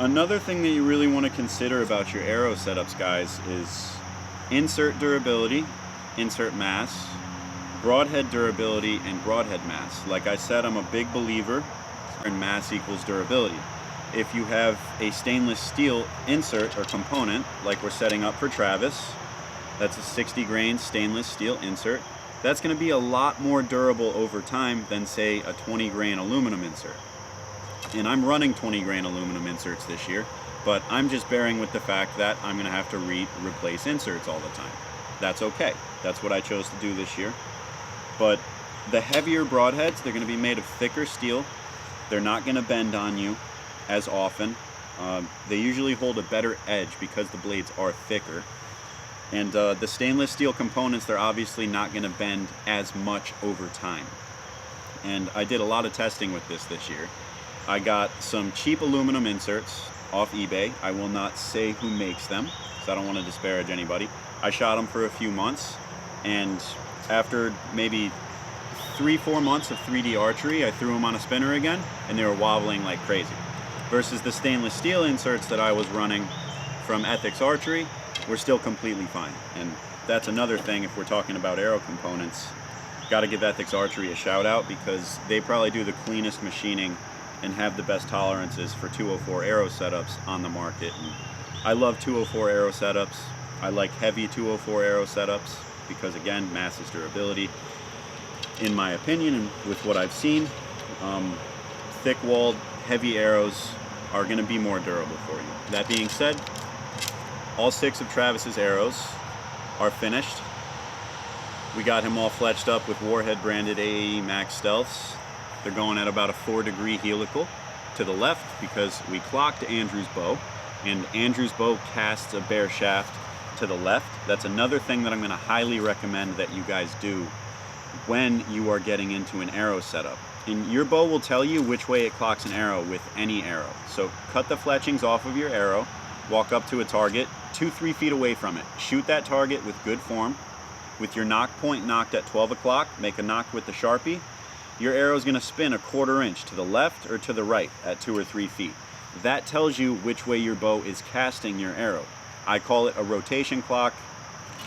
Another thing that you really want to consider about your arrow setups, guys, is insert durability, insert mass, broadhead durability, and broadhead mass. Like I said, I'm a big believer in mass equals durability. If you have a stainless steel insert or component, like we're setting up for Travis, that's a 60 grain stainless steel insert, that's going to be a lot more durable over time than, say, a 20 grain aluminum insert. And I'm running 20 grain aluminum inserts this year, but I'm just bearing with the fact that I'm going to have to replace inserts all the time. That's okay. That's what I chose to do this year. But the heavier broadheads, they're going to be made of thicker steel. They're not going to bend on you as often. They usually hold a better edge because the blades are thicker. And the stainless steel components, they're obviously not going to bend as much over time. And I did a lot of testing with this year. I got some cheap aluminum inserts off eBay. I will not say who makes them, because I don't want to disparage anybody. I shot them for a few months, and after maybe 3-4 months of 3D archery, I threw them on a spinner again, and they were wobbling like crazy. Versus the stainless steel inserts that I was running from Ethics Archery were still completely fine. And that's another thing, if we're talking about arrow components, got to give Ethics Archery a shout out, because they probably do the cleanest machining and have the best tolerances for 204 arrow setups on the market. And I love 204 arrow setups. I like heavy 204 arrow setups because, again, mass is durability. In my opinion, and with what I've seen, thick-walled, heavy arrows are going to be more durable for you. That being said, all 6 of Travis's arrows are finished. We got him all fletched up with Warhead branded AAE Max Stealths. They're going at about a 4-degree helical to the left because we clocked Andrew's bow, and Andrew's bow casts a bare shaft to the left. That's another thing that I'm going to highly recommend that you guys do when you are getting into an arrow setup. And your bow will tell you which way it clocks an arrow with any arrow. So cut the fletchings off of your arrow, walk up to a target 2-3 feet away from it. Shoot that target with good form. With your nock point knocked at 12 o'clock, make a nock with the Sharpie. Your arrow is going to spin a 1/4 inch to the left or to the right at 2 or 3 feet. That tells you which way your bow is casting your arrow. I call it a rotation clock.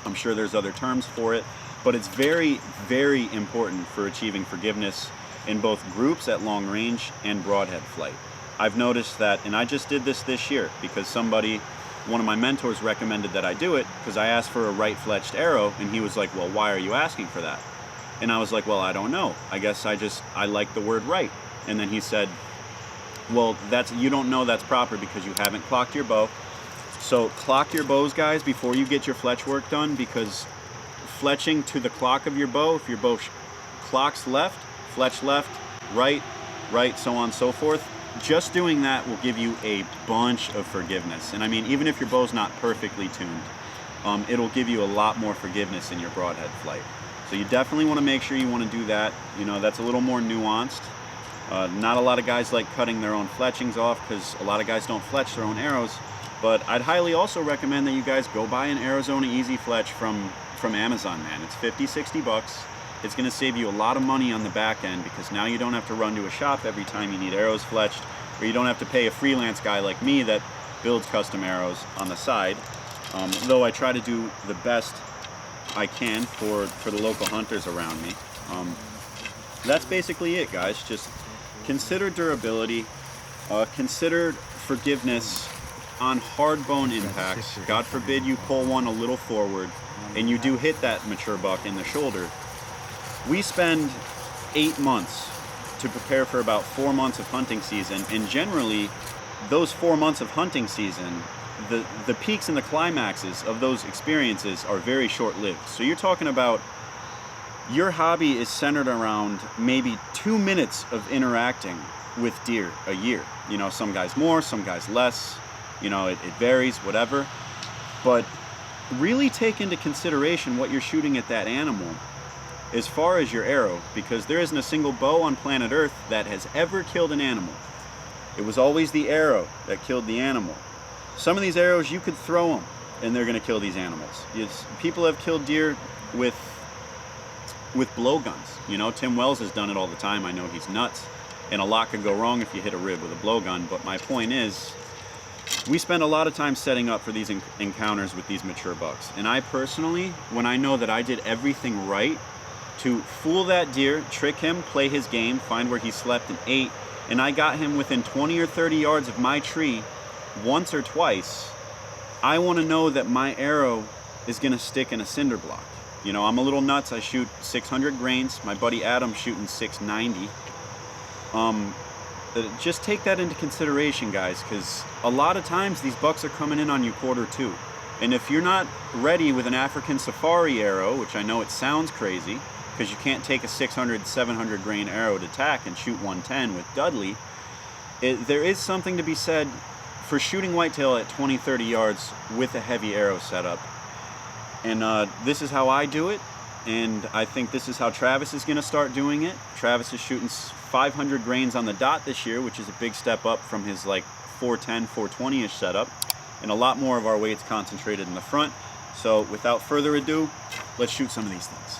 I'm sure there's other terms for it, but it's very, very important for achieving forgiveness in both groups at long range and broadhead flight. I've noticed that, and I just did this year because one of my mentors recommended that I do it, because I asked for a right fletched arrow, and he was like, well, why are you asking for that? And I was like, well, I don't know. I guess I like the word right. And then he said, well, you don't know that's proper because you haven't clocked your bow. So clock your bows, guys, before you get your fletch work done, because fletching to the clock of your bow, if your bow clocks left, fletch left, right, so on and so forth, just doing that will give you a bunch of forgiveness. And I mean, even if your bow's not perfectly tuned, it'll give you a lot more forgiveness in your broadhead flight. So you definitely want to make sure you want to do that. You know, that's a little more nuanced. Not a lot of guys like cutting their own fletchings off, because a lot of guys don't fletch their own arrows. But I'd highly also recommend that you guys go buy an Arizona Easy Fletch from Amazon, man. It's $50-60 bucks. It's going to save you a lot of money on the back end, because now you don't have to run to a shop every time you need arrows fletched, or you don't have to pay a freelance guy like me that builds custom arrows on the side. Though I try to do the best I can for the local hunters around me. That's basically it, guys. Just consider durability, consider forgiveness on hard bone impacts. God forbid you pull one a little forward and you do hit that mature buck in the shoulder. We spend 8 months to prepare for about 4 months of hunting season, and generally those 4 months of hunting season, the peaks and the climaxes of those experiences are very short-lived. So you're talking about your hobby is centered around maybe 2 minutes of interacting with deer a year. You know, some guys more, some guys less. You know, it varies, whatever. But really take into consideration what you're shooting at that animal as far as your arrow, because there isn't a single bow on planet Earth that has ever killed an animal. It was always the arrow that killed the animal. Some of these arrows, you could throw them and they're going to kill these animals. People have killed deer with blowguns. You know, Tim Wells has done it all the time. I know he's nuts, and a lot could go wrong if you hit a rib with a blowgun. But my point is, we spend a lot of time setting up for these encounters with these mature bucks. And I personally, when I know that I did everything right to fool that deer, trick him, play his game, find where he slept and ate, and I got him within 20 or 30 yards of my tree once or twice, I want to know that my arrow is going to stick in a cinder block. You know, I'm a little nuts. I shoot 600 grains. My buddy Adam's shooting 690. Just take that into consideration, guys, because a lot of times these bucks are coming in on you quarter two. And if you're not ready with an African safari arrow, which I know it sounds crazy, because you can't take a 600, 700 grain arrow to tack and shoot 110 with Dudley, there is something to be said for shooting whitetail at 20, 30 yards with a heavy arrow setup. And this is how I do it, and I think this is how Travis is going to start doing it. Travis is shooting 500 grains on the dot this year, which is a big step up from his like 410, 420-ish setup, and a lot more of our weight's concentrated in the front. So without further ado, let's shoot some of these things.